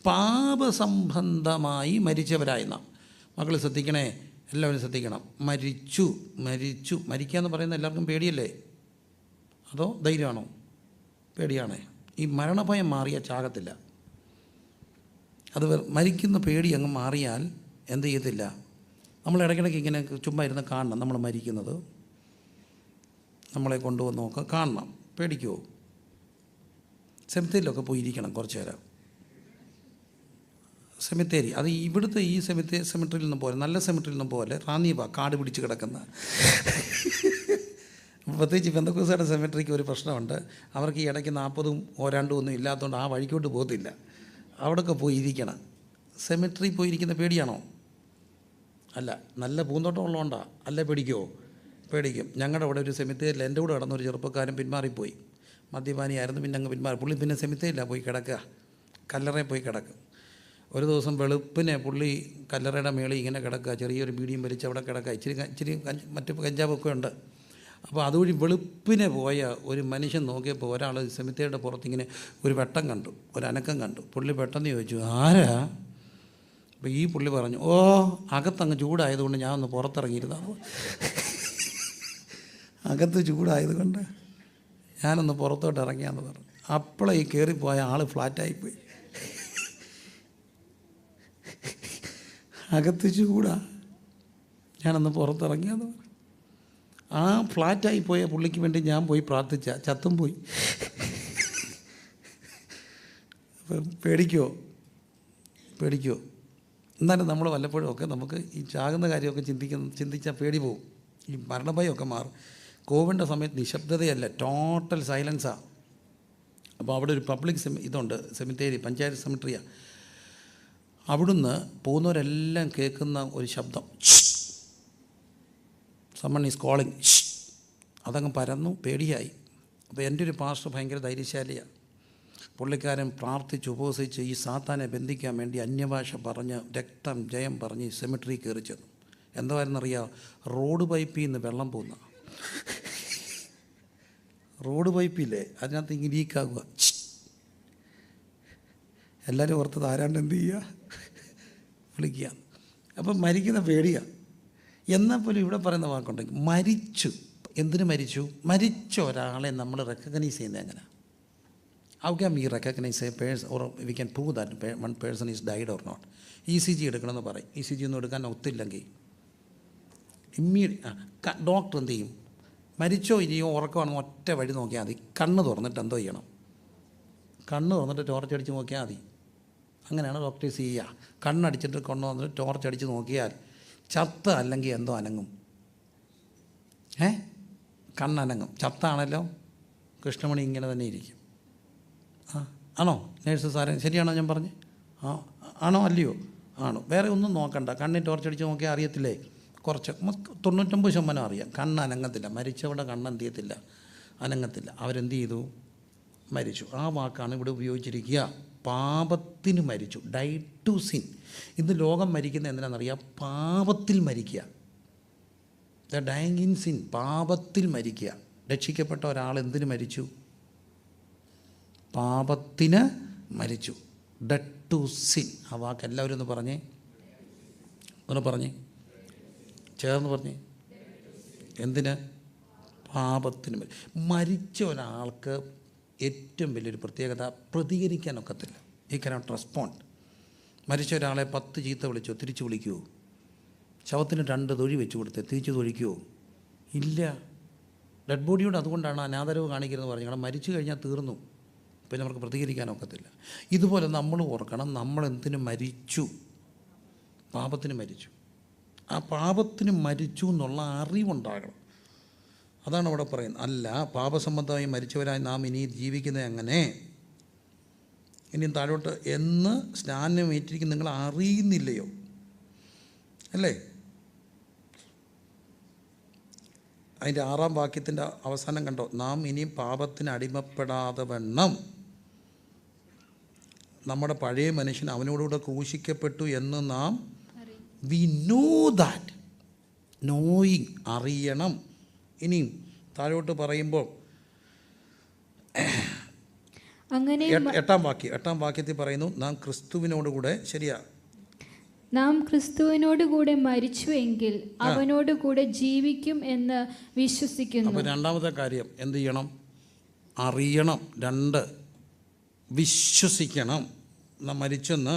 പാപസംബന്ധമായി മരിച്ചവരായി നാം. മക്കൾ ശ്രദ്ധിക്കണേ, എല്ലാവരും ശ്രദ്ധിക്കണം. മരിച്ചു മരിക്കുക എന്ന് പറയുന്നത് എല്ലാവർക്കും പേടിയല്ലേ, അതോ ധൈര്യമാണോ? പേടിയാണേ. ഈ മരണഭയം മാറിയാൽ ചാകത്തില്ല. അത് മരിക്കുന്ന പേടി അങ്ങ് മാറിയാൽ എന്ത് ചെയ്യത്തില്ല, നമ്മൾ ഇടയ്ക്കിടയ്ക്ക് ഇങ്ങനെ ചുമ്മാ ഇരുന്ന് കാണണം. നമ്മൾ മരിക്കുന്നത് നമ്മളെ കൊണ്ടുവന്ന് നോക്കാം, കാണണം. പേടിക്കുമോ? സെമിത്തേരിയിലൊക്കെ പോയി ഇരിക്കണം കുറച്ച് നേരം. സെമിത്തേരി അത് ഇവിടുത്തെ ഈ സെമിട്രിയിൽ നിന്നും പോലെ, നല്ല സെമിട്രിയിൽ നിന്നും പോലെ റാന്നിയവ കാട് പിടിച്ച് കിടക്കുന്ന. പ്രത്യേകിച്ച് പെന്തക്കോസ്തുകാരുടെ സെമിട്രിക്ക് ഒരു പ്രശ്നമുണ്ട്. അവർക്ക് ഈ ഇടയ്ക്ക് 40 ഓരാണ്ടും ഒന്നും ഇല്ലാത്തതുകൊണ്ട് ആ വഴിക്കോട്ട് പോകത്തില്ല. അവിടെയൊക്കെ പോയി ഇരിക്കണം. സെമിട്രി പോയി ഇരിക്കുന്ന പേടിയാണോ? അല്ല, നല്ല പൂന്തോട്ടം ഉള്ളതുകൊണ്ടാണ്. അല്ല, പേടിക്കുമോ? പേടിക്കും. ഞങ്ങളുടെ അവിടെ ഒരു സെമിത്തേരിൽ എൻ്റെ കൂടെ കിടന്ന ഒരു ചെറുപ്പക്കാരൻ പിന്മാറിപ്പോയി. മദ്യപാനിയായിരുന്നു. പിന്നെ അങ്ങ് പിന്മാറി. പുള്ളി പിന്നെ സെമിത്തേരില്ല പോയി കിടക്കുക, കല്ലറയിൽ പോയി കിടക്കും. ഒരു ദിവസം വെളുപ്പിനെ പുള്ളി കല്ലറയുടെ മേളിൽ ഇങ്ങനെ കിടക്കുക, ചെറിയൊരു ബീഡിയും വലിച്ച് അവിടെ കിടക്കുക. ഇച്ചിരി മറ്റ് കഞ്ചാവൊക്കെ ഉണ്ട്. അപ്പോൾ അതുവഴി വെളുപ്പിനെ പോയ ഒരു മനുഷ്യൻ നോക്കിയപ്പോൾ ഒരാൾ സെമിത്തേരിയുടെ പുറത്തിങ്ങനെ ഒരു വെട്ടം കണ്ടു, ഒരു അനക്കം കണ്ടു. പുള്ളി പെട്ടെന്ന് ചോദിച്ചു, ആരാ? അപ്പോൾ ഈ പുള്ളി പറഞ്ഞു, ഓ, അകത്തങ്ങ് ചൂടായതുകൊണ്ട് ഞാൻ ഒന്ന് പുറത്തിറങ്ങിയിരുന്നതാണ്. അകത്ത് ചൂടായതുകൊണ്ട് ഞാനൊന്ന് പുറത്തോട്ട് ഇറങ്ങിയാന്ന് പറഞ്ഞു. അപ്പോഴേ ഈ കയറിപ്പോയ ആൾ ഫ്ലാറ്റായിപ്പോയി. അകത്ത് ചൂടാ, ഞാനൊന്ന് പുറത്തിറങ്ങിയാന്ന് പറഞ്ഞു. ആ ഫ്ലാറ്റായി പോയ പുള്ളിക്ക് വേണ്ടി ഞാൻ പോയി പ്രാർത്ഥിച്ച, ചത്തും പോയി. പേടിക്കുമോ? എന്നാലും നമ്മൾ വല്ലപ്പോഴും ഒക്കെ നമുക്ക് ഈ ചാകുന്ന കാര്യമൊക്കെ ചിന്തിച്ചാൽ പേടി പോവും. ഈ മരണഭയമൊക്കെ മാറും. കോവിഡിൻ്റെ സമയത്ത് നിശബ്ദതയല്ല, ടോട്ടൽ സൈലൻസാണ്. അപ്പോൾ അവിടെ ഒരു പബ്ലിക് ഇതുണ്ട്, സെമിത്തേരി, പഞ്ചായത്ത് സെമിട്രിയാണ്. അവിടുന്ന് പോകുന്നവരെല്ലാം കേൾക്കുന്ന ഒരു ശബ്ദം, സമ്മൺ ഈസ് കോളിങ്. അതങ്ങ് പരന്നു, പേടിയായി. അപ്പോൾ എൻ്റെ ഒരു പാസ്റ്റർ ഭയങ്കര ധൈര്യശാലിയാണ്. പുള്ളിക്കാരൻ പ്രാർത്ഥിച്ച് ഉപവസിച്ച് ഈ സാത്താനെ ബന്ധിക്കാൻ വേണ്ടി അന്യഭാഷ പറഞ്ഞ് രക്തം ജയം പറഞ്ഞ് സെമിട്രി കയറി ചെന്നു. എന്തായിരുന്നറിയാം? റോഡ് പൈപ്പിൽ നിന്ന് വെള്ളം പോകുന്ന റോഡ് പൈപ്പില്ലേ, അതിനകത്ത് ഇങ്ങനെ ലീക്കാകുക. എല്ലാവരും ഓർത്തത് ആരാണ്ട് എന്ത് ചെയ്യുക, വിളിക്കുക. അപ്പം മരിക്കുന്ന പേടിയാണ്. എന്നാൽ പോലും ഇവിടെ പറയുന്ന വാക്കുണ്ടെങ്കിൽ മരിച്ചു. എന്തിനു മരിച്ചു? മരിച്ച ഒരാളെ നമ്മൾ റെക്കഗ്നൈസ് ചെയ്യുന്നത് എങ്ങനെ? How can we recognise a person or we can prove that one person is died or not? ECG എടുക്കണമെന്ന് പറയും. ECG ഒന്നും എടുക്കാൻ ഒത്തില്ലെങ്കിൽ ഡോക്ടർ എന്ത് ചെയ്യും? മരിച്ചോ ഇനിയോ ഉറക്കമാണെന്ന് ഒറ്റ വഴി നോക്കിയാൽ മതി. കണ്ണ് തുറന്നിട്ട് എന്തോ ചെയ്യണം? കണ്ണ് തുറന്നിട്ട് ടോർച്ചടിച്ച് നോക്കിയാൽ മതി. അങ്ങനെയാണ് ഡോക്ടേഴ്സ് ചെയ്യുക. കണ്ണടിച്ചിട്ട് കൊണ്ടുവന്നിട്ട് ടോർച്ചടിച്ച് നോക്കിയാൽ ചത്ത അല്ലെങ്കിൽ എന്തോ അനങ്ങും. കണ്ണനങ്ങും. ചത്താണല്ലോ കൃഷ്ണമണി ഇങ്ങനെ തന്നെ ഇരിക്കും. ആണോ നേഴ്സ് സാറേ? ശരിയാണോ ഞാൻ പറഞ്ഞ്? ആണോ അല്ലയോ? ആണോ. വേറെ ഒന്നും നോക്കണ്ട. കണ്ണിൽ ടോർച്ചടിച്ച് നോക്കിയാൽ അറിയത്തില്ലേ? കുറച്ച് 99% അറിയാം. കണ്ണ് അനങ്ങത്തില്ല. മരിച്ചവിടെ കണ്ണെന്ത് ചെയ്യത്തില്ല, അനങ്ങത്തില്ല. അവരെന്ത് ചെയ്തു? മരിച്ചു. ആ വാക്കാണ് ഇവിടെ ഉപയോഗിച്ചിരിക്കുക. പാപത്തിന് മരിച്ചു. Die to sin. ഇന്ന് ലോകം മരിക്കുന്നത് എന്തിനാണെന്നറിയാം? പാപത്തിൽ മരിക്കുക. The dying in sin. പാപത്തിൽ മരിക്കുക. രക്ഷിക്കപ്പെട്ട ഒരാൾ എന്തിന് മരിച്ചു? പാപത്തിന് മരിച്ചു. Dead to sin. ആ വാക്ക് എല്ലാവരും ഒന്ന് പറഞ്ഞേ, ചേർന്ന് പറഞ്ഞേ. എന്തിന്? പാപത്തിന് മരിച്ച ഒരാൾക്ക് ഏറ്റവും വലിയൊരു പ്രത്യേകത, പ്രതികരിക്കാനൊക്കത്തില്ല. ഈ കനോട്ട് റെസ്പോണ്ട്. മരിച്ച ഒരാളെ 10 ചീത്ത വിളിച്ചോ തിരിച്ചു വിളിക്കുമോ? ശവത്തിന് 2 തൊഴി വെച്ച് കൊടുത്ത് തിരിച്ചു തൊഴിക്കുമോ? ഇല്ല. ഡെഡ് ബോഡിയോട് അതുകൊണ്ടാണ് അനാദരവ് കാണിക്കരുതെന്ന് പറഞ്ഞു. കാരണം മരിച്ചു കഴിഞ്ഞാൽ തീർന്നു, പിന്നെ അവർക്ക് പ്രതികരിക്കാനൊക്കത്തില്ല. ഇതുപോലെ നമ്മൾ ഓർക്കണം, നമ്മളെന്തിനു മരിച്ചു? പാപത്തിന് മരിച്ചു. ആ പാപത്തിന് മരിച്ചു എന്നുള്ള അറിവുണ്ടാകണം. അതാണ് അവിടെ പറയുന്നത്. അല്ല, പാപസംബന്ധമായി മരിച്ചവരായി നാം ഇനി ജീവിക്കുന്നത് എങ്ങനെ? ഇനിയും താഴോട്ട് എന്ന് സ്നാനം ഏറ്റിരിക്കും നിങ്ങൾ അറിയുന്നില്ലയോ? അല്ലേ? അതിൻ്റെ 6-ാം വാക്യത്തിൻ്റെ അവസാനം കണ്ടോ? നാം ഇനിയും പാപത്തിന് അടിമപ്പെടാതെ വണ്ണം നമ്മുടെ പഴയ മനുഷ്യൻ അവനോടുകൂടെ ക്രൂശിക്കപ്പെട്ടു എന്ന് നാം വി നോ ദാറ്റ്. നോയിങ്, അറിയണം. ഇനിയും താഴോട്ട് പറയുമ്പോൾ അങ്ങനെ 8-ാം വാക്യത്തിൽ പറയുന്നു, നാം ക്രിസ്തുവിനോടുകൂടെ, ശരിയാ, നാം ക്രിസ്തുവിനോടുകൂടെ മരിച്ചുവെങ്കിൽ അവനോടുകൂടെ ജീവിക്കും എന്ന് വിശ്വസിക്കുന്നു. അപ്പോൾ രണ്ടാമത്തെ കാര്യം എന്ത് ചെയ്യണം? അറിയണം. 2, വിശ്വസിക്കണം. നാം മരിച്ചെന്ന്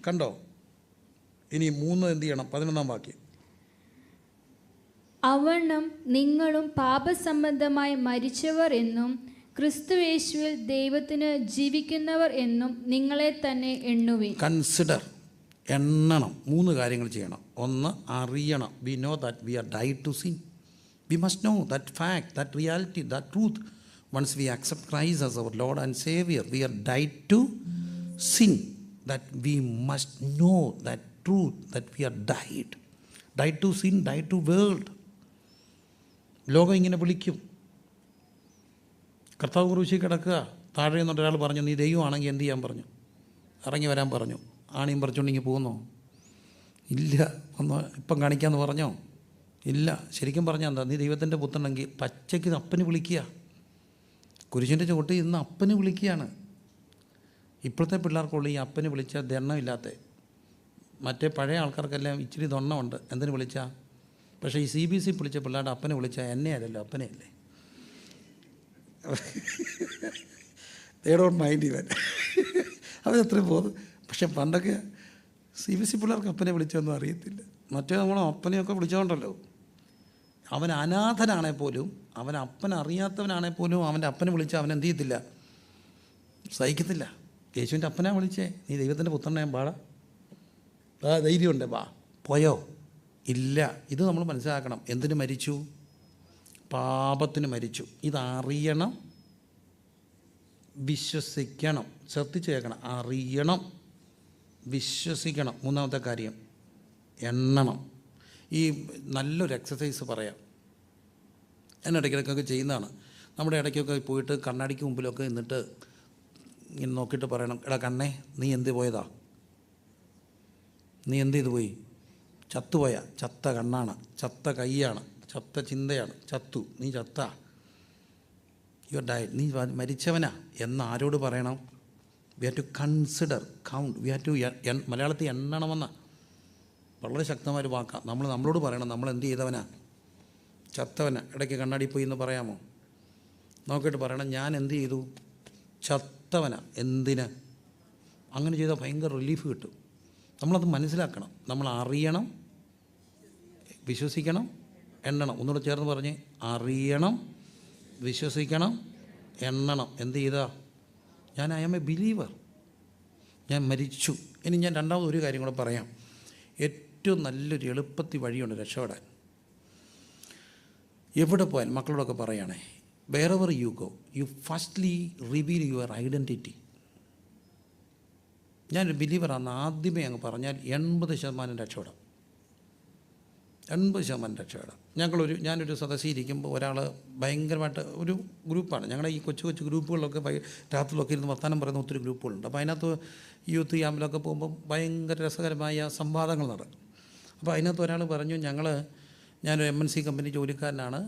കണ്ടോ. ഇനി 3 എന്ത് ചെയ്യണം? 11-ാം വാക്യം. അവണ്ണം നിങ്ങളും പാപസംബന്ധമായി മരിച്ചവർ എന്നും ക്രിസ്തുയേശുവിൽ ദൈവത്തിന് ജീവിക്കുന്നവർ എന്നും നിങ്ങളെ തന്നെ എണ്ണുവിൻ. കൺസിഡർ, എണ്ണണം. 3 കാര്യങ്ങൾ ചെയ്യണം. 1, അറിയണം. We know that we are died to sin. We must know that fact, that reality, that truth. Once we accept Christ as our lord and saviour, we are died to sin. That we must know that truth, that we are died to sin, died to world. ലോകം ഇങ്ങനെ വിളിക്കും. കർത്താവ് ക്രൂശിൽ കിടക്കുക, താഴെ നിന്നൊരു ഒരാൾ പറഞ്ഞു, നീ ദൈവമാണെങ്കിൽ എന്ത് ചെയ്യാൻ പറഞ്ഞു? ഇറങ്ങി വരാൻ പറഞ്ഞു. ആണിയും പറിച്ചുകൊണ്ടിങ്ങി പോകുന്നോ? ഇല്ല. ഒന്ന് ഇപ്പം കാണിക്കാമെന്ന് പറഞ്ഞോ? ഇല്ല. ശരിക്കും പറഞ്ഞാൽ എന്താ? നീ ദൈവത്തിൻ്റെ പുത്രനെങ്കിൽ പച്ചയ്ക്ക് അപ്പന് വിളിക്കുക. കുരിശിൻ്റെ ചുവട്ട് ഇന്ന് അപ്പന് വിളിക്കുകയാണ്. ഇപ്പോഴത്തെ പിള്ളേർക്കുള്ള ഈ അപ്പന് വിളിച്ചാൽ ദണ്ണമില്ലാത്ത, മറ്റേ പഴയ ആൾക്കാർക്കെല്ലാം ഇച്ചിരി ദണ്ണമുണ്ട്. എന്തിനു വിളിച്ചാൽ? പക്ഷേ ഈ CBC വിളിച്ച പിള്ളേരുടെ അപ്പനെ വിളിച്ചാൽ എന്നെ അല്ലല്ലോ, അപ്പനെ അല്ലേ. they don't mind even. അതെത്രയും പോകും. പക്ഷെ പണ്ടൊക്കെ CBC പിള്ളേർക്ക് അപ്പനെ വിളിച്ചൊന്നും അറിയത്തില്ല. മറ്റേ നമ്മൾ അപ്പനെയൊക്കെ വിളിച്ചോണ്ടല്ലോ. അവൻ അനാഥനാണെ പോലും, അവൻ അപ്പൻ അറിയാത്തവനാണെ പോലും അവൻ്റെ അപ്പനെ വിളിച്ചാൽ അവൻ എന്ത് ചെയ്യത്തില്ല? സഹിക്കത്തില്ല. യേശുവിൻ്റെ അപ്പനാ വിളിച്ചേ, നീ ദൈവത്തിൻ്റെ പുത്രനെ പാടാ, ധൈര്യമുണ്ട്, വാ. പോയോ? ഇല്ല. ഇത് നമ്മൾ മനസ്സിലാക്കണം. എന്തിനു മരിച്ചു? പാപത്തിന് മരിച്ചു. ഇതറിയണം, വിശ്വസിക്കണം. ശ്രദ്ധിച്ച് കേൾക്കണം. അറിയണം, വിശ്വസിക്കണം. 3-ാമത്തെ കാര്യം എണ്ണണം. ഈ നല്ലൊരു എക്സസൈസ് പറയാം. ഞാൻ ഇടയ്ക്കിടയ്ക്കൊക്കെ ചെയ്യുന്നതാണ്. നമ്മുടെ ഇടയ്ക്കൊക്കെ പോയിട്ട് കണ്ണാടിക്ക് മുമ്പിലൊക്കെ നിന്നിട്ട് ഇങ്ങനെ നോക്കിയിട്ട് പറയണം, എടാ കണ്ണേ, നീ എന്ത് പോയതാ? നീ എന്ത് ചെയ്തു പോയി? ചത്തുപോയ? ചത്ത കണ്ണാണ്, ചത്ത കൈയാണ്, ചത്ത ചിന്തയാണ്. ചത്തു, നീ ചത്ത, യു ആർ ഡൈഡ്, നീ മരിച്ചവനാ എന്ന് ആരോട് പറയണം? We have to consider, count. We have to, മലയാളത്തിൽ എണ്ണണമെന്ന വളരെ ശക്തമായൊരു വാക്കാണ്. നമ്മളോട് പറയണം, നമ്മൾ എന്ത് ചെയ്തവനാ? ചത്തവനാ. ഇടയ്ക്ക് കണ്ണാടി പോയി എന്ന് പറയാമോ? നോക്കിയിട്ട് പറയണം, ഞാൻ എന്ത് ചെയ്തു? ചത്തവനാ. എന്തിന്? അങ്ങനെ ചെയ്താൽ ഭയങ്കര റിലീഫ് കിട്ടും. നമ്മളത് മനസ്സിലാക്കണം. നമ്മൾ അറിയണം, വിശ്വസിക്കണം, എണ്ണണം. ഒന്നുകൂടെ ചേർന്ന് പറഞ്ഞ്, അറിയണം, വിശ്വസിക്കണം, എണ്ണണം. എന്ത് ചെയ്താ? ഞാൻ ഐ ആം എ ബിലീവർ, ഞാൻ മരിച്ചു. ഇനി ഞാൻ രണ്ടാമത് ഒരു കാര്യം കൂടെ പറയാം. ഏറ്റവും നല്ലൊരു എളുപ്പത്തിൽ വഴിയുണ്ട് രക്ഷപ്പെടാൻ. എവിടെ പോയാൽ മക്കളോടൊക്കെ പറയുകയാണേ, wherever you go, you firstly reveal your identity. ഞാനൊരു ബിലീവറാണെന്ന് ആദ്യമേ അങ്ങ് പറഞ്ഞാൽ 80% രക്ഷപ്പെടാം. 80% രക്ഷപ്പെടാം. ഞാനൊരു സദസ്സിൽ ഇരിക്കുമ്പോൾ ഒരാൾ ഭയങ്കരമായിട്ട്, ഒരു ഗ്രൂപ്പാണ് ഞങ്ങളുടെ ഈ കൊച്ചു കൊച്ചു ഗ്രൂപ്പുകളിലൊക്കെ രാത്രിയിലൊക്കെ ഇരുന്ന് വർത്തമാനം പറയുന്ന ഒത്തിരി ഗ്രൂപ്പുകളുണ്ട്. അപ്പോൾ അതിനകത്ത് യൂത്ത് ക്യാമ്പിലൊക്കെ പോകുമ്പോൾ ഭയങ്കര രസകരമായ സംവാദങ്ങൾ നടക്കും. അപ്പോൾ അതിനകത്ത് ഒരാൾ പറഞ്ഞു, ഞാനൊരു MNC കമ്പനി ജോലിക്കാരനാണ്.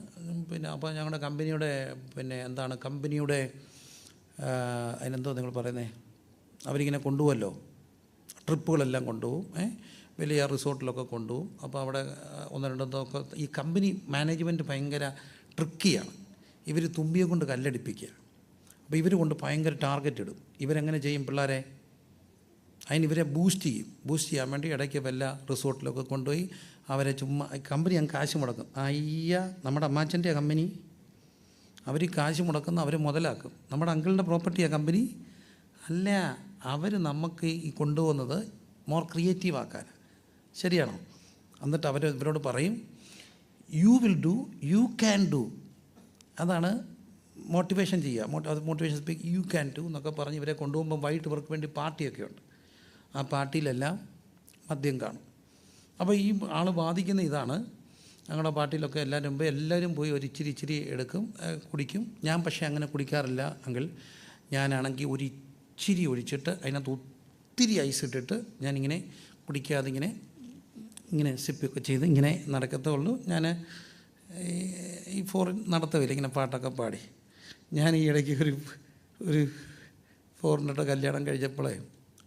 അപ്പോൾ ഞങ്ങളുടെ കമ്പനിയുടെ കമ്പനിയുടെ അതിനെന്തോ നിങ്ങൾ പറയുന്നത്, അവരിങ്ങനെ കൊണ്ടുപോകുമല്ലോ, ട്രിപ്പുകളെല്ലാം കൊണ്ടുപോകും, വലിയ റിസോർട്ടിലൊക്കെ കൊണ്ടുപോകും. അപ്പോൾ അവിടെ 1-2 ഈ കമ്പനി മാനേജ്മെൻറ്റ് ഭയങ്കര ട്രിക്കിയാണ്. ഇവർ തുമ്പിയെ കൊണ്ട് കല്ലടിപ്പിക്കുക. അപ്പോൾ ഇവർ കൊണ്ട് ഭയങ്കര ടാർഗറ്റ് ഇടും. ഇവരെങ്ങനെ ചെയ്യും പിള്ളേരെ? ഇവരെ ബൂസ്റ്റ് ചെയ്യാൻ വേണ്ടി ഇടയ്ക്ക് വല്ല റിസോർട്ടിലൊക്കെ കൊണ്ടുപോയി അവരെ ചുമ്മാ, കമ്പനി അങ്ങ് കാശ് മുടക്കും. നമ്മുടെ അമ്മാച്ചൻ്റെ കമ്പനി, അവർ കാശ് മുടക്കുന്ന, അവർ മുതലാക്കും. നമ്മുടെ അങ്കിളിൻ്റെ പ്രോപ്പർട്ടിയാണ് കമ്പനി അല്ല. അവർ നമുക്ക് ഈ കൊണ്ടുപോകുന്നത് മോർ ക്രിയേറ്റീവ് ആക്കാൻ. ശരിയാണോ? എന്നിട്ട് ഇവരോട് പറയും, you will do, you can do. അതാണ് മോട്ടിവേഷൻ ചെയ്യുക. Motivation speak, you can do എന്നൊക്കെ പറഞ്ഞ് ഇവരെ കൊണ്ടുപോകുമ്പോൾ വൈകിട്ട് ഇവർക്ക് വേണ്ടി പാർട്ടിയൊക്കെ ഉണ്ട്. ആ പാർട്ടിയിലെല്ലാം മദ്യം കാണും. അപ്പോൾ ഈ ആൾ വാദിക്കുന്ന ഇതാണ്, ഞങ്ങളുടെ പാർട്ടിയിലൊക്കെ എല്ലാവരും പോയി ഒരു ഇച്ചിരി എടുക്കും, കുടിക്കും. ഞാൻ പക്ഷേ അങ്ങനെ കുടിക്കാറില്ല അങ്കിൾ. ഞാനാണെങ്കിൽ ഒരു ഇച്ചിരി ഒഴിച്ചിട്ട് അതിനകത്ത് ഒത്തിരി ഐസ് ഇട്ടിട്ട് ഞാനിങ്ങനെ കുടിക്കാതെ ഇങ്ങനെ സിപ്പൊക്കെ ചെയ്ത് ഇങ്ങനെ നടക്കത്തുള്ളൂ. ഞാൻ ഈ ഫോറിൻ നടത്തവില്ല, ഇങ്ങനെ പാട്ടൊക്കെ പാടി. ഞാൻ ഈ ഇടയ്ക്ക് ഒരു ഫോറിനറുടെ കല്യാണം കഴിഞ്ഞപ്പോഴേ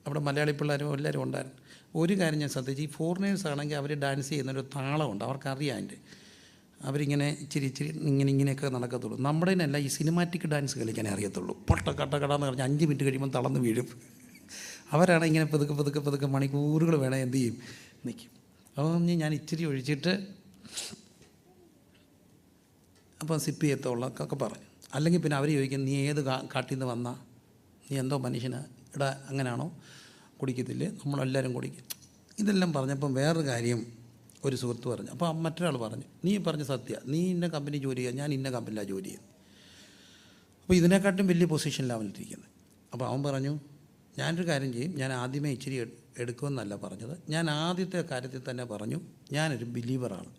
അവിടെ മലയാളി പിള്ളേരും എല്ലാവരും ഉണ്ടായിരുന്നു. ഒരു കാര്യം ഞാൻ ശ്രദ്ധിച്ചു, ഈ ഫോറിനേഴ്സ് ആണെങ്കിൽ അവർ ഡാൻസ് ചെയ്യുന്നൊരു താളമുണ്ട്, അവർക്കറിയാം അതിൻ്റെ. അവരിങ്ങനെ ഇച്ചിരി ഇങ്ങനെയൊക്കെ നടക്കത്തുള്ളൂ. നമ്മുടെ തന്നെ ഈ സിനിമാറ്റിക് ഡാൻസ് കളിക്കാനേ അറിയത്തുള്ളൂ. കടന്ന് പറഞ്ഞാൽ 5 മിനിറ്റ് കഴിയുമ്പോൾ തളർന്ന് വീഴും. അവരാണ് ഇങ്ങനെ പതുക്കെ മണിക്കൂറുകൾ വേണേൽ എന്ത് ചെയ്യും, നിൽക്കും. അപ്പോൾ ഞാൻ ഇച്ചിരി ഒഴിച്ചിട്ട് അപ്പോൾ സിപ്പ് ചെയ്യത്തുള്ളൊക്കെ പറഞ്ഞു. അല്ലെങ്കിൽ പിന്നെ അവർ ചോദിക്കും, നീ ഏത് കാട്ടിൽ നിന്ന് വന്നാ, നീ എന്തോ മനുഷ്യനാ, ഇവിടെ അങ്ങനെയാണോ, കുടിക്കത്തില്ലേ, നമ്മളെല്ലാവരും കുടിക്കും. ഇതെല്ലാം പറഞ്ഞപ്പം വേറൊരു കാര്യം ഒരു സുഹൃത്ത് പറഞ്ഞു. അപ്പോൾ മറ്റൊരാൾ പറഞ്ഞു, നീ പറഞ്ഞ സത്യ, നീ ഇന്ന കമ്പനി ജോലി ചെയ്യുക, ഞാൻ ഇന്ന കമ്പനിയിലാണ് ജോലി ചെയ്യുന്നത്, അപ്പോൾ ഇതിനെക്കാട്ടും വലിയ പൊസിഷനിലാണ് അവനിരിക്കുന്നത്. അപ്പോൾ അവൻ പറഞ്ഞു, ഞാനൊരു കാര്യം ചെയ്യും, ഞാൻ ആദ്യമേ ഇച്ചിരി എടുക്കുമെന്നല്ല പറഞ്ഞത്, ഞാൻ ആദ്യത്തെ കാര്യത്തിൽ തന്നെ പറഞ്ഞു ഞാനൊരു ബിലീവറാണ്,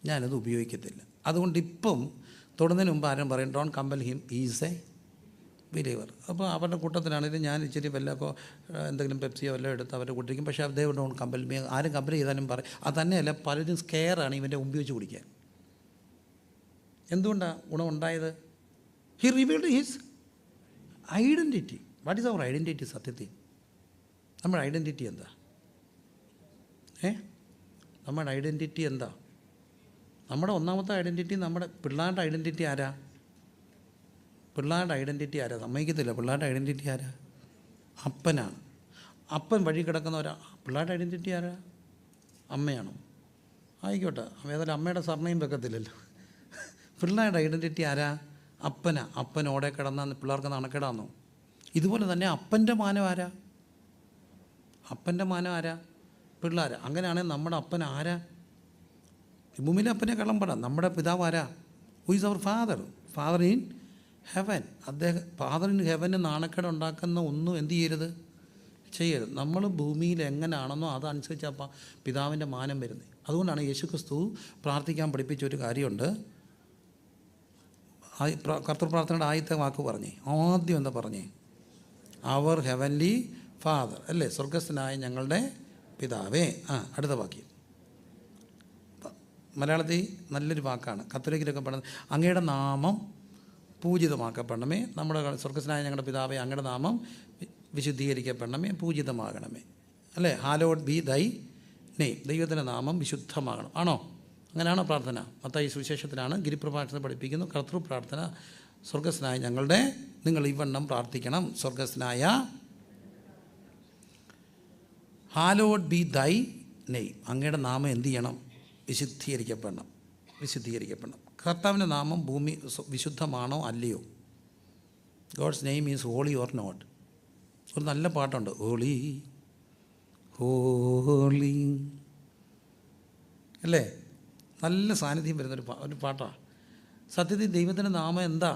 ഞാനത് ഉപയോഗിക്കത്തില്ല. അതുകൊണ്ട് ഇപ്പം തൊടുന്നതിന് മുമ്പ് ആരും പറയും don't compel him, is A believer. അപ്പോൾ അവരുടെ കൂട്ടത്തിലാണെങ്കിലും ഞാൻ ഇച്ചിരി വല്ലപ്പോൾ എന്തെങ്കിലും പെപ്സിയോ വല്ലതും എടുത്ത് അവരുടെ കൂട്ടിരിക്കും. പക്ഷേ അതേ ഡോണ്ട് കമ്പൽ മീ, ആരും കമ്പൽ ചെയ്താലും പറയും. അത് തന്നെയല്ല, പലരും സ്കെയറാണ് ഇവൻ്റെ ഉപയോഗിച്ച് കുടിക്കാൻ. എന്തുകൊണ്ടാണ് ഗുണമുണ്ടായത്? He revealed his identity. What is our identity? സത്യത്തിൽ നമ്മുടെ ഐഡൻറ്റിറ്റി എന്താ? നമ്മുടെ ഐഡൻറ്റിറ്റി എന്താ? നമ്മുടെ ഒന്നാമത്തെ ഐഡൻറ്റിറ്റി, നമ്മുടെ പിള്ളേരുടെ ഐഡൻറ്റിറ്റി ആരാ? പിള്ളേരുടെ ഐഡൻറ്റിറ്റി ആരാ? സമ്മതിക്കത്തില്ല. പിള്ളേരുടെ ഐഡൻറ്റിറ്റി ആരാ? അപ്പനാണ്. അപ്പൻ വഴി കിടക്കുന്നവരാ. പിള്ളേരുടെ ഐഡൻറ്റിറ്റി ആരാ? അമ്മയാണോ? ആയിക്കോട്ടെ, ഏതായാലും അമ്മയുടെ സർനെയും വെക്കത്തില്ലല്ലോ. പിള്ളേരുടെ ഐഡൻറ്റിറ്റി ആരാ? അപ്പനാ. അപ്പൻ ഓടെ കിടന്ന പിള്ളേർക്ക് നാണക്കേടാന്നോ? ഇതുപോലെ തന്നെ അപ്പൻ്റെ മാനം ആരാ? അപ്പൻ്റെ മാനം ആരാ? പിള്ളേർ. അങ്ങനെയാണെങ്കിൽ നമ്മുടെ അപ്പൻ ആരാ? ഭൂമിയിലെ അപ്പനെ കള്ളംപെടാം. നമ്മുടെ പിതാവ് ആരാ? Who is our father? Father in heaven. അദ്ദേഹം ഫാദർ ഇൻ ഹെവന് നാണക്കേട് ഉണ്ടാക്കുന്ന ഒന്നും എന്ത് ചെയ്യരുത്. നമ്മൾ ഭൂമിയിൽ എങ്ങനെയാണെന്നോ അതനുസരിച്ച് അപ്പം പിതാവിൻ്റെ മാനം വരുന്നത്. അതുകൊണ്ടാണ് യേശുക്രിസ്തു പ്രാർത്ഥിക്കാൻ പഠിപ്പിച്ചൊരു കാര്യമുണ്ട്. കർത്തൃപ്രാർത്ഥനയുടെ ആദ്യത്തെ വാക്ക് പറഞ്ഞേ, ആദ്യം എന്താ പറഞ്ഞേ? അവർ ഹെവൻലി ഫാദർ, അല്ലേ, സ്വർഗസ്ഥനായ ഞങ്ങളുടെ പിതാവേ. അടുത്ത വാക്യം മലയാളത്തിൽ നല്ലൊരു വാക്കാണ്, കത്തോലിക്കിലൊക്കെ പറയുന്നത്, അങ്ങയുടെ നാമം പൂജിതമാക്കപ്പെടണമേ. നമ്മുടെ സ്വർഗസ്ഥനായ ഞങ്ങളുടെ പിതാവേ, അങ്ങയുടെ നാമം വിശുദ്ധീകരിക്കപ്പെടണമേ, പൂജിതമാകണമേ, അല്ലേ. ഹാലോഡ് ബി ദൈ നെയ്മ്. ദൈവത്തിൻ്റെ നാമം വിശുദ്ധമാകണം. ആണോ? അങ്ങനെയാണോ പ്രാർത്ഥന? മത്തായി സുവിശേഷത്തിലാണ് ഗിരിപ്രഭാഷണം പഠിപ്പിക്കുന്നു. കർത്തൃ പ്രാർത്ഥന, സ്വർഗസ്ഥനായ ഞങ്ങളുടെ, നിങ്ങൾ ഇവണ്ണം പ്രാർത്ഥിക്കണം. സ്വർഗസ്ഥനായ, ഹാലോഡ് ബി ദൈ നെയ്മ്. അങ്ങയുടെ നാമം എന്ത് ചെയ്യണം? വിശുദ്ധീകരിക്കപ്പെടണം. കർത്താവിൻ്റെ നാമം ഭൂമി വിശുദ്ധമാണോ അല്ലയോ? God's name is holy or not. ഒരു നല്ല പാട്ടുണ്ട്, ഹോളി ഹോളി, അല്ലേ, നല്ല സാന്നിധ്യം വരുന്നൊരു പാട്ടാണ്. സത്യത്തിൽ ദൈവത്തിൻ്റെ നാമം എന്താ?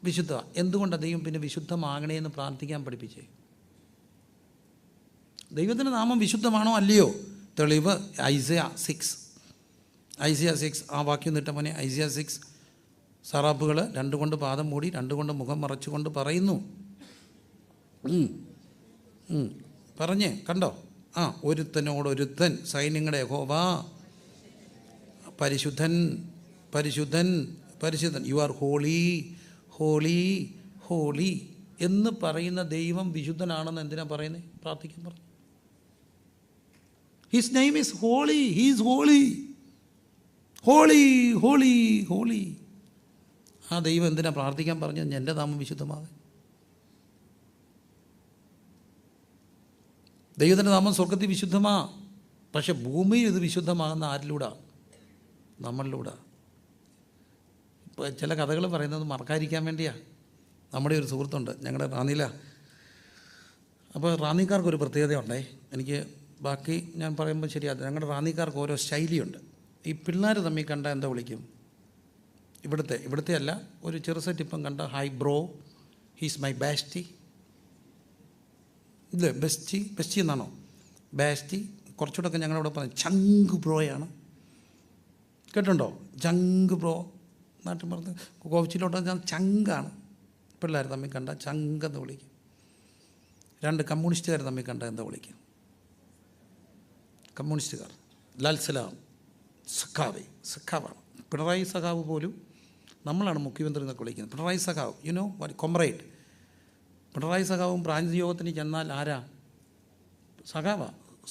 വിശുദ്ധ. എന്തുകൊണ്ടാണ് ദൈവം പിന്നെ വിശുദ്ധമാകണേ എന്ന് പ്രാർത്ഥിക്കാൻ പഠിപ്പിച്ചേ? ദൈവത്തിൻ്റെ നാമം വിശുദ്ധമാണോ അല്ലയോ? തെളിവ് ഐസയ 6. ആ വാക്യം നിട്ട മോനെ. ഐസയ 6. സറാപ്പുകൾ 2 കൊണ്ട് പാദം മൂടി 2 കൊണ്ട് മുഖം മറച്ചുകൊണ്ട് പറയുന്നു. പറഞ്ഞേ, കണ്ടോ? ഒരുത്തനോടൊരുത്തൻ, സൈന്യങ്ങളുടെ യഹോവ പരിശുദ്ധൻ പരിശുദ്ധൻ പരിശുദ്ധൻ, you are holy holy holy എന്ന് പറയുന്ന ദൈവം വിശുദ്ധനാണെന്ന് എന്തിനാ പറയുന്നത്? പ്രാർത്ഥിക്കാൻ പറഞ്ഞു. His name is holy, he is holy holy holy holy. ആ ദൈവം എന്തിനാ പ്രാർത്ഥിക്കാൻ പറഞ്ഞത്? എൻ്റെ നാമം വിശുദ്ധമാകാൻ. ദൈവത്തിൻ്റെ നാമം സ്വർഗത്തിൽ വിശുദ്ധമാ, പക്ഷെ ഭൂമിയിൽ ഇത് വിശുദ്ധമാകുന്ന ആരിലൂടെ? നമ്മളിലൂടെ. ഇപ്പോൾ ചില കഥകൾ പറയുന്നത് മറക്കാതിരിക്കാൻ വേണ്ടിയാണ്. നമ്മുടെ ഒരു സുഹൃത്തുണ്ട് ഞങ്ങളുടെ റാന്നിയില. അപ്പോൾ റാന്നിക്കാർക്കൊരു പ്രത്യേകതയുണ്ടേ. എനിക്ക് ബാക്കി ഞാൻ പറയുമ്പോൾ ശരിയാതെ, ഞങ്ങളുടെ റാന്നിക്കാർക്ക് ഓരോ ശൈലിയുണ്ട്. ഈ പിള്ളേർ തമ്മിൽ കണ്ട എന്താ വിളിക്കും? ഇവിടുത്തെ അല്ല, ഒരു ചെറുസെറ്റ് ഇപ്പം കണ്ട ഹായ് ബ്രോ, ഹീസ് മൈ ബാസ്റ്റി. ഇല്ലേ, ബെസ്റ്റി എന്നാണോ? ബാസ്റ്റി. കുറച്ചുകൂടെയൊക്കെ ഞങ്ങളവിടെ പറഞ്ഞു ചങ്ക് ബ്രോയാണ്. കേട്ടുണ്ടോ? ചങ്ക് ബ്രോ. നാട്ടിൽ പറഞ്ഞ് കോച്ചിലോട്ട് ഞാൻ ചങ്കാണ്. പിള്ളേർ തമ്മിൽ കണ്ട ചങ്കെന്ന് വിളിക്കും. 2 കമ്മ്യൂണിസ്റ്റുകാർ തമ്മിൽ കണ്ട എന്താ വിളിക്കും? കമ്മ്യൂണിസ്റ്റുകാർ ലാൽ സലാം സഖാവേ, സഖാവാണ്. പിണറായി സഖാവ് പോലും നമ്മളാണ് മുഖ്യമന്ത്രി എന്നൊക്കെ വിളിക്കുന്നത്. പിണറായി സഖാവ്, യുനോ കൊമ്രേഡ്. പിണറായി സഖാവും ബ്രാഞ്ച് യോഗത്തിന് ചെന്നാൽ ആരാ?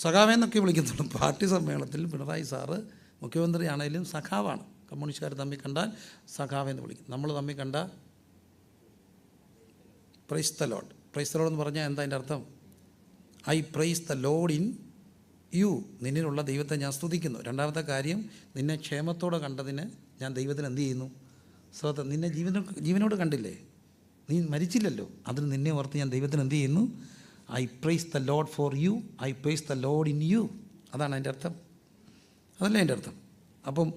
സഖാവെന്നൊക്കെ വിളിക്കുന്നുള്ളൂ. പാർട്ടി സമ്മേളനത്തിൽ പിണറായി സാറ് മുഖ്യമന്ത്രിയാണെങ്കിലും സഖാവാണ്. കമ്മ്യൂണിസ്റ്റുകാർ തമ്മിൽ കണ്ടാൽ സഖാവെന്ന് വിളിക്കും. നമ്മൾ തമ്മിൽ കണ്ട praise the lord. Praise the lord എന്ന് പറഞ്ഞാൽ എന്താ അതിൻ്റെ അർത്ഥം? I praise the lord in you. നിന്നിലുള്ള ദൈവത്തെ ഞാൻ സ്തുതിക്കുന്നു. രണ്ടാമത്തെ കാര്യം, നിന്നെ ക്ഷേമത്തോടെ കണ്ടതിന് ഞാൻ ദൈവത്തിന് എന്ത് ചെയ്യുന്നു? സ്വതം. നിന്നെ ജീവനോട് കണ്ടില്ലേ? നീ മരിച്ചില്ലല്ലോ. അതിന് നിന്നെ ഓർത്ത് ഞാൻ ദൈവത്തിന് എന്ത് ചെയ്യുന്നു? I praise the lord for you, I praise the lord in you. അതാണ് അതിൻ്റെ അർത്ഥം. അതല്ലേ അതിൻ്റെ അർത്ഥം. അപ്പം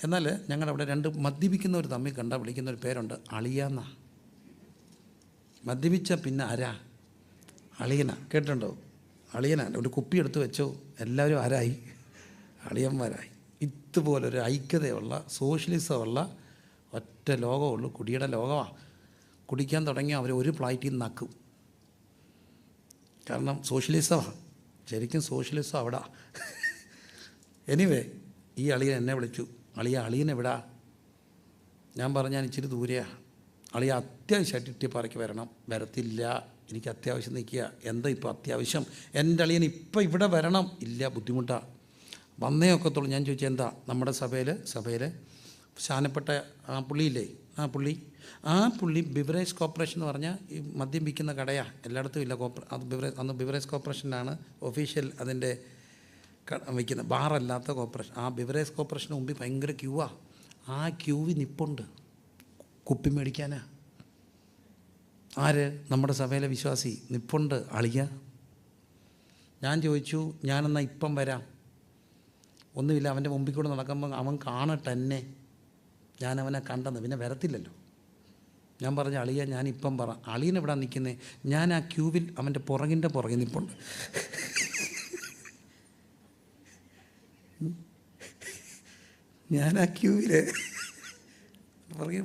എന്നാൽ ഞങ്ങളവിടെ രണ്ട് മദ്യപിക്കുന്നവർ തമ്മിൽ കണ്ടാൽ വിളിക്കുന്നൊരു പേരുണ്ട്, അളിയാന്ന. മദ്യപിച്ച പിന്നെ ആരാ? അളിയന. കേട്ടിട്ടുണ്ടോ? അളിയനാണ്. ഒരു കുപ്പി എടുത്ത് വെച്ചോ, എല്ലാവരും ആരായി? അളിയന്മാരായി. ഇതുപോലൊരു ഐക്യതയുള്ള സോഷ്യലിസമുള്ള ഒറ്റ ലോകമുള്ളൂ, കുടിയുടെ ലോകമാണ്. കുടിക്കാൻ തുടങ്ങിയ അവർ ഒരു പ്ലാറ്റിൽ നക്കും. കാരണം സോഷ്യലിസമാണ്, ശരിക്കും സോഷ്യലിസം അവിടെ. എനിവേ, ഈ അളിയൻ എന്നെ വിളിച്ചു, അളിയൻ എവിടാ? ഞാൻ പറഞ്ഞാൽ ഇച്ചിരി ദൂരെയാണ്. അളിയ അത്യാവശ്യമായിട്ട് ഇട്ടിപ്പാറയ്ക്ക് വരണം. വരത്തില്ല, എനിക്ക് അത്യാവശ്യം നിൽക്കുക. എന്താ ഇപ്പോൾ അത്യാവശ്യം? എൻ്റെ അളിയൻ ഇപ്പം ഇവിടെ വരണം. ഇല്ല, ബുദ്ധിമുട്ടാണ്. വന്നേ ഒക്കത്തുള്ളൂ. ഞാൻ ചോദിച്ചാൽ എന്താ? നമ്മുടെ സഭയിൽ സ്ഥാനപ്പെട്ട ആ പുള്ളിയില്ലേ, ആ പുള്ളി ബിവറേജ് കോർപ്പറേഷൻ എന്ന് പറഞ്ഞാൽ ഈ മദ്യം വിൽക്കുന്ന കടയാണ്. എല്ലായിടത്തും ഇല്ല. അന്ന് ബിവറേജ് കോർപ്പറേഷനാണ് ഒഫീഷ്യൽ അതിൻ്റെ വയ്ക്കുന്നത്, ബാറല്ലാത്ത കോർപ്പറേഷൻ. ആ ബിവറേജ് കോർപ്പറേഷന് മുമ്പിൽ ഭയങ്കര ക്യൂവാണ്. ആ ക്യൂവിൽ നിപ്പുണ്ട് കുപ്പി മേടിക്കാനാ. ആര്? നമ്മുടെ സഭയിലെ വിശ്വാസി നിപ്പുണ്ട്. അളിയ. ഞാൻ ചോദിച്ചു, ഞാനെന്നാൽ ഇപ്പം വരാം. ഒന്നുമില്ല, അവൻ്റെ മുമ്പിൽ കൂടെ നടക്കുമ്പോൾ അവൻ കാണട്ടെന്നെ, ഞാൻ അവനെ കണ്ടെന്ന്. പിന്നെ വരത്തില്ലല്ലോ. ഞാൻ പറഞ്ഞു, അളിയ ഞാനിപ്പം പറ. അളിയൻ എവിടെ നിൽക്കുന്നത്? ഞാൻ ആ ക്യൂവിൽ അവൻ്റെ പുറകിൽ നിൽപ്പുണ്ട്. ഞാൻ ആ ക്യൂവിൽ പുറകിൽ.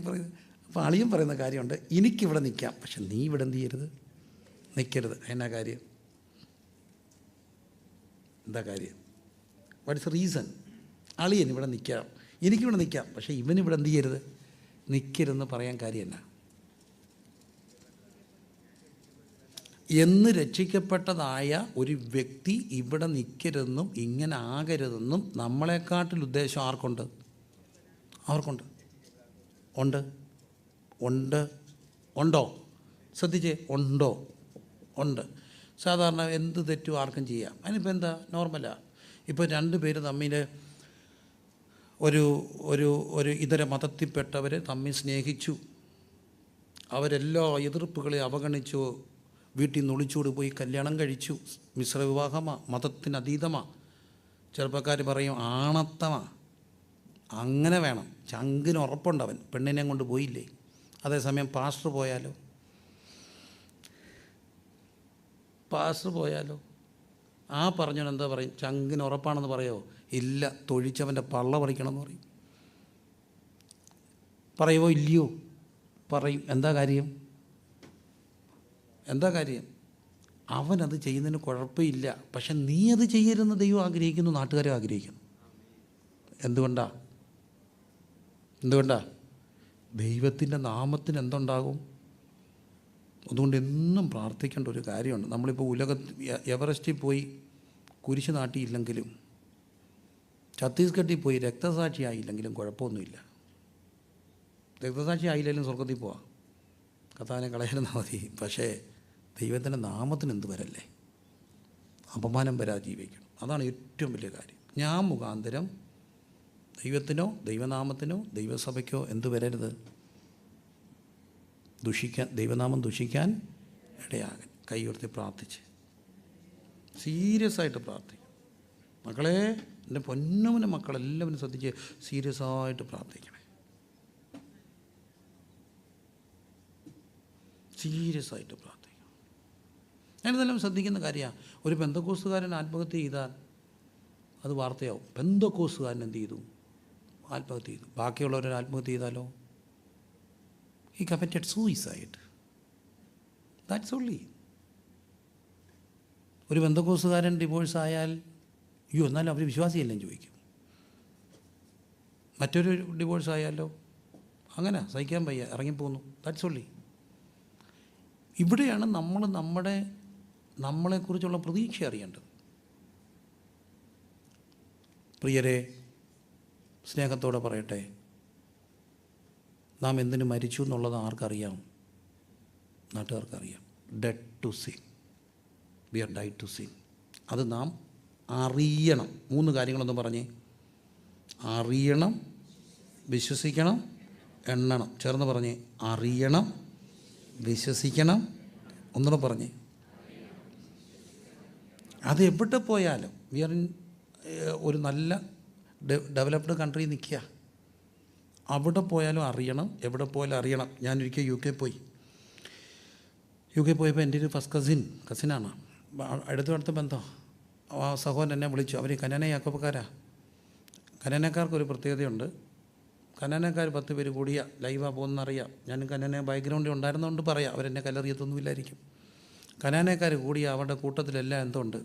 അപ്പോൾ അളിയൻ പറയുന്ന കാര്യമുണ്ട്, എനിക്കിവിടെ നിൽക്കാം, പക്ഷെ നീ ഇവിടെ എന്ത് ചെയ്യരുത്, നിൽക്കരുത്. എന്നാ കാര്യം? എന്താ കാര്യം? What's reason? അളിയൻ ഇവിടെ നിൽക്കാം, എനിക്കിവിടെ നിൽക്കാം, പക്ഷേ ഇവനിവിടെ എന്ത് ചെയ്യരുത്, നിൽക്കരുതെന്ന് പറയാൻ കാര്യമല്ല. എന്ന് രക്ഷിക്കപ്പെട്ടതായ ഒരു വ്യക്തി ഇവിടെ നിൽക്കരുതെന്നും ഇങ്ങനെ ആകരുതെന്നും നമ്മളെക്കാട്ടിൽ ഉദ്ദേശം ആർക്കുണ്ട്? അവർക്കുണ്ട്. ഉണ്ടോ? ശ്രദ്ധിച്ചേ, ഉണ്ട്. സാധാരണ എന്ത് തെറ്റും ആർക്കും ചെയ്യാം. അതിനിപ്പോൾ എന്താ? നോർമലാണ്. ഇപ്പോൾ രണ്ട് പേര് തമ്മിൽ ഒരു ഇതര മതത്തിൽപ്പെട്ടവർ തമ്മിൽ സ്നേഹിച്ചു, അവരെല്ലാ എതിർപ്പുകളെ അവഗണിച്ചു, വീട്ടിൽ നിന്ന് ഒളിച്ചോടി പോയി കല്യാണം കഴിച്ചു. മിശ്രവിവാഹമാണ്, മതത്തിനതീതമാണ്. ചെറുപ്പക്കാർ പറയും ആണത്തമാണ്. അങ്ങനെ വേണം. ചങ്കിന് ഉറപ്പുണ്ടവൻ പെണ്ണിനെ കൊണ്ട് പോയില്ലേ. അതേസമയം പാസ്റ്റർ പോയാലോ ആ പറഞ്ഞവൻ എന്താ പറയും? ചങ്കിന് ഉറപ്പാണെന്ന് പറയോ? ഇല്ല, തൊഴിച്ചവൻ്റെ പള്ള പറിക്കണമെന്ന് പറയും. പറയുമോ? ഇല്ലയോ? പറയും. എന്താ കാര്യം? അവനത് ചെയ്യുന്നതിന് കുഴപ്പമില്ല. പക്ഷെ നീ അത് ചെയ്യരുതെന്ന് ദൈവം ആഗ്രഹിക്കുന്നു, നാട്ടുകാരും ആഗ്രഹിക്കുന്നു. എന്തുകൊണ്ടാ? ദൈവത്തിൻ്റെ നാമത്തിന് എന്തുണ്ടാകും? അതുകൊണ്ട് എന്നും പ്രാർത്ഥിക്കേണ്ട ഒരു കാര്യമുണ്ട്. നമ്മളിപ്പോൾ എവറസ്റ്റിൽ പോയി കുരിശ് നാട്ടിയില്ലെങ്കിലും, ഛത്തീസ്ഗഡിൽ പോയി രക്തസാക്ഷി ആയില്ലെങ്കിലും കുഴപ്പമൊന്നുമില്ല. രക്തസാക്ഷി ആയില്ലെങ്കിലും സ്വർഗത്തിൽ പോവാം, കർത്താവിനെ കളയാനെന്നാൽ മതി. പക്ഷേ ദൈവത്തിൻ്റെ നാമത്തിന് എന്ത് വരല്ലേ, അപമാനം വരാതെ ജീവിക്കണം. അതാണ് ഏറ്റവും വലിയ കാര്യം. ഞാൻ മുഖാന്തരം ദൈവത്തിനോ ദൈവനാമത്തിനോ ദൈവസഭയ്ക്കോ എന്ത് വരരുത്? ദൈവനാമം ദുഷിക്കാൻ ഇടയാകാൻ. കൈ ഉയർത്തി പ്രാർത്ഥിച്ച് സീരിയസ് ആയിട്ട് പ്രാർത്ഥിക്കും. മക്കളെ, എൻ്റെ പൊന്നുമനെ മക്കളെല്ലാവരും ശ്രദ്ധിച്ച് സീരിയസ് ആയിട്ട് പ്രാർത്ഥിക്കണേ. സീരിയസ് ആയിട്ട് പ്രാർത്ഥിക്കണം. ഞാനിതെല്ലാം ശ്രദ്ധിക്കുന്ന കാര്യമാണ്. ഒരു പെന്തക്കോസ്തുകാരൻ ആത്മഹത്യ ചെയ്താൽ അത് വാർത്തയാവും. പെന്തക്കോസ്തുകാരൻ എന്ത് ചെയ്തു? ആത്മഹത്യ ചെയ്തു. ബാക്കിയുള്ളവരൊരു ആത്മഹത്യ ചെയ്താലോ? He committed suicide. That's only. ഒരു പെന്തക്കോസ്തുകാരൻ ഡിവോഴ്സ് ആയാൽ, എന്നാലും അവർ വിശ്വാസിയല്ലെന്ന് ചോദിക്കും. മറ്റൊരു ഡിവോഴ്സ് ആയാലോ, അങ്ങനെ സഹിക്കാൻ വയ്യ, ഇറങ്ങിപ്പോന്നു. That's only. ഇവിടെയാണ് നമ്മൾ നമ്മളെക്കുറിച്ചുള്ള പ്രതീക്ഷ അറിയേണ്ടത്. പ്രിയരെ, സ്നേഹത്തോടെ പറയട്ടെ, നാം എന്തിനു മരിച്ചു എന്നുള്ളത് ആർക്കറിയാം? നാട്ടുകാർക്കറിയാം. Dead to sin. We are died to sin. അത് നാം അറിയണം. 3 കാര്യങ്ങളൊന്നും പറഞ്ഞേ. അറിയണം, വിശ്വസിക്കണം, എണ്ണണം. ചേർന്ന് പറഞ്ഞേ. അറിയണം, വിശ്വസിക്കണം, ഒന്നുകൂടെ പറഞ്ഞേ. അത് എവിടെ പോയാലും വി ആർ ഇൻ ഒരു നല്ല ഡെവലപ്ഡ് കൺട്രി നിൽക്കുക. അവിടെ പോയാലും അറിയണം, എവിടെ പോയാലും അറിയണം. ഞാനൊരിക്കൽ യു കെ പോയപ്പോൾ എൻ്റെ ഒരു ഫസ്റ്റ് കസിനാണ്, അടുത്ത ബന്ധം. ആ സഹോദരൻ എന്നെ വിളിച്ചു. അവർ കനാന യാക്കോബക്കാരാണ്. കനാനക്കാർക്കൊരു പ്രത്യേകതയുണ്ട്. കനാനക്കാർ 10 പേര് കൂടിയ ലൈവാ പോകുന്നറിയാം. ഞാൻ കനാന ബാക്ക്ഗ്രൗണ്ടിൽ ഉണ്ടായിരുന്നതുകൊണ്ട് പറയാം, അവരെന്നെ കല്ലെറിയത്തൊന്നുമില്ലായിരിക്കും. കനാനക്കാർ കൂടിയ അവരുടെ കൂട്ടത്തിലെല്ലാം എന്തുണ്ട്?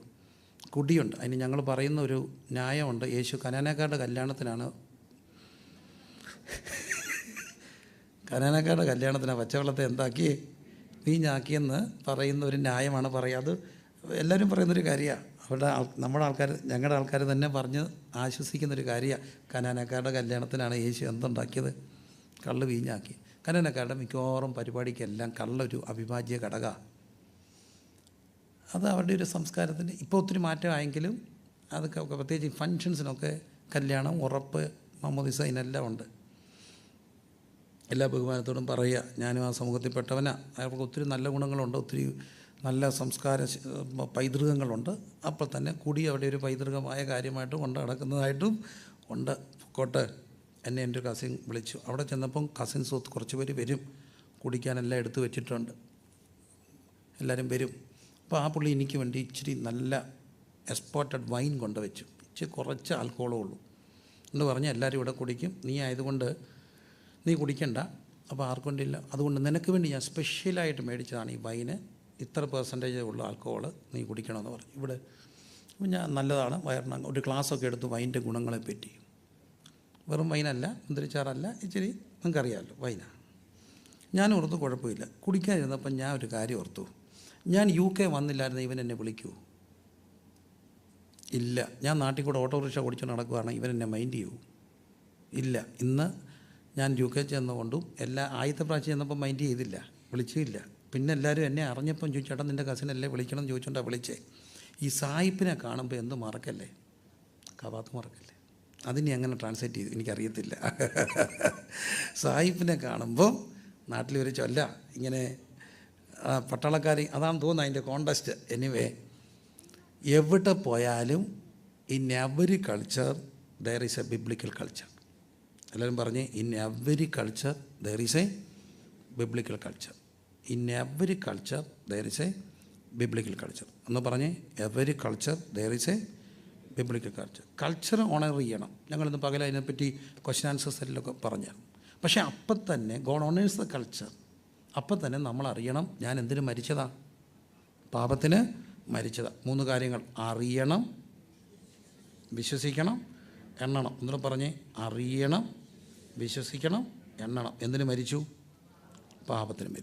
കുടിയുണ്ട്. അതിന് ഞങ്ങൾ പറയുന്ന ഒരു ന്യായമുണ്ട്. യേശു കനാനക്കാരുടെ കല്യാണത്തിനാണ് പച്ചവെള്ളത്തെ എന്താക്കി വീഞ്ഞാക്കിയെന്ന് പറയുന്ന ഒരു ന്യായമാണ് പറയുക. അത് എല്ലാവരും പറയുന്നൊരു കാര്യമാണ്. ഞങ്ങളുടെ ആൾക്കാർ തന്നെ പറഞ്ഞ് ആശ്വസിക്കുന്നൊരു കാര്യമാണ്. കനാനക്കാരുടെ കല്യാണത്തിനാണ് യേശു എന്തുണ്ടാക്കിയത്? കള്ള് വീഞ്ഞാക്കി. കനാനക്കാരുടെ മിക്കവാറും പരിപാടിക്കെല്ലാം കള്ളൊരു അവിഭാജ്യ ഘടകമാണ്. അത് അവരുടെ ഒരു സംസ്കാരത്തിന് ഇപ്പോൾ ഒത്തിരി മാറ്റമായെങ്കിലും അതൊക്കെ പ്രത്യേകിച്ച് ഫങ്ഷൻസിനൊക്കെ കല്യാണം, ഉറപ്പ്, മാമോദിസ ഇതിനെല്ലാം ഉണ്ട്. എല്ലാ ബഹുമാനത്തോടും പറയുക, ഞാനും ആ സമൂഹത്തിൽപ്പെട്ടവനാണ്. അവർക്ക് ഒത്തിരി നല്ല ഗുണങ്ങളുണ്ട്, ഒത്തിരി നല്ല സംസ്കാര പൈതൃകങ്ങളുണ്ട്. അപ്പോൾ തന്നെ കൂടി അവിടെ ഒരു പൈതൃകമായ കാര്യമായിട്ട് കൊണ്ട് നടക്കുന്നതായിട്ടും ഉണ്ട്. കോട്ടെ എന്നെ എൻ്റെ ഒരു കസിൻ വിളിച്ചു. അവിടെ ചെന്നപ്പം കസിൻസ് കുറച്ച് പേര് വരും, കുടിക്കാനെല്ലാം എടുത്തു വെച്ചിട്ടുണ്ട്, എല്ലാവരും വരും. അപ്പോൾ ആ പുള്ളി എനിക്ക് വേണ്ടി ഇച്ചിരി നല്ല എക്സ്പോർട്ടഡ് വൈൻ കൊണ്ടുവച്ചു. ഇച്ചിരി കുറച്ച് ആൽക്കഹോളേ ഉള്ളൂ എന്ന് പറഞ്ഞ് എല്ലാവരും ഇവിടെ കുടിക്കും. നീ ആയതുകൊണ്ട് നീ കുടിക്കണ്ട, അപ്പോൾ ആർക്കൊണ്ടില്ല, അതുകൊണ്ട് നിനക്ക് വേണ്ടി ഞാൻ സ്പെഷ്യലായിട്ട് മേടിച്ചതാണ് ഈ വൈന്, ഇത്ര % ഉള്ള ആൽക്കഹോൾ നീ കുടിക്കണമെന്ന് പറഞ്ഞു. ഇവിടെ ഞാൻ നല്ലതാണ് വയറിന്. ഒരു ക്ലാസ്സൊക്കെ എടുത്ത് വൈൻ്റെ ഗുണങ്ങളെ പറ്റി. വെറും വൈനല്ല, മുന്തിരിച്ചാറല്ല, ഇച്ചിരി നിങ്ങൾക്കറിയാമല്ലോ വൈനാണ്. ഞാൻ ഓർത്തു കുഴപ്പമില്ല. കുടിക്കാനിരുന്നപ്പം ഞാൻ ഒരു കാര്യം ഓർത്തു, ഞാൻ UK വന്നില്ലായിരുന്നു ഇവൻ എന്നെ വിളിക്കുമോ? ഇല്ല. ഞാൻ നാട്ടിൽ കൂടെ ഓട്ടോറിക്ഷ ഓടിച്ചു നടക്കുകയാണ്, ഇവൻ എന്നെ മൈൻഡ് ചെയ്യൂ? ഇല്ല. ഇന്ന് ഞാൻ UK ചെന്നുകൊണ്ടും ആദ്യത്തെ പ്രാവശ്യം ചെന്നപ്പോൾ മൈൻഡ് ചെയ്തില്ല, വിളിച്ചില്ല. പിന്നെ എല്ലാവരും എന്നെ അറിഞ്ഞപ്പം ചോദിച്ചു, ചേട്ടാ നിൻ്റെ കസിനല്ലേ വിളിക്കണം എന്ന് ചോദിച്ചുകൊണ്ടാണ് വിളിച്ചേ. ഈ സായിപ്പിനെ കാണുമ്പോൾ എന്ത് മറക്കല്ലേ? കവാത്ത് മറക്കല്ലേ? അതിനെ എങ്ങനെ ട്രാൻസ്ലേറ്റ് ചെയ്തു എനിക്കറിയത്തില്ല. സായിപ്പിനെ കാണുമ്പോൾ നാട്ടിൽ ഒരു ചൊല്ല ഇങ്ങനെ പട്ടാളക്കാർ, അതാണ് തോന്നുന്നത് അതിൻ്റെ കോണ്ടസ്റ്റ്. എനിവേ, എവിടെ പോയാലും in every culture there is a biblical culture. എല്ലാവരും പറഞ്ഞ്, in every culture there is a biblical culture. In every culture there is a biblical culture എന്ന് പറഞ്ഞ്, every culture there is a biblical culture. Culture honour ചെയ്യണം. ഞങ്ങളിന്ന് പകൽ അതിനെപ്പറ്റി question answer സെല്ലിലൊക്കെ പറഞ്ഞു. പക്ഷേ അപ്പം തന്നെ ഗോഡ് ഓണേഴ്സ് ദ കൾച്ചർ. അപ്പം തന്നെ നമ്മൾ അറിയണം, ഞാൻ എന്തിനു മരിച്ചതാ? പാപത്തിന് മരിച്ചതാ. 3 കാര്യങ്ങൾ: അറിയണം, വിശ്വസിക്കണം, എണ്ണണം. എന്നിട്ട് പറഞ്ഞേ, അറിയണം, വിശ്വസിക്കണം, എണ്ണണം. എന്തിനു മരിച്ചു? പാപത്തിന് മരിച്ചു.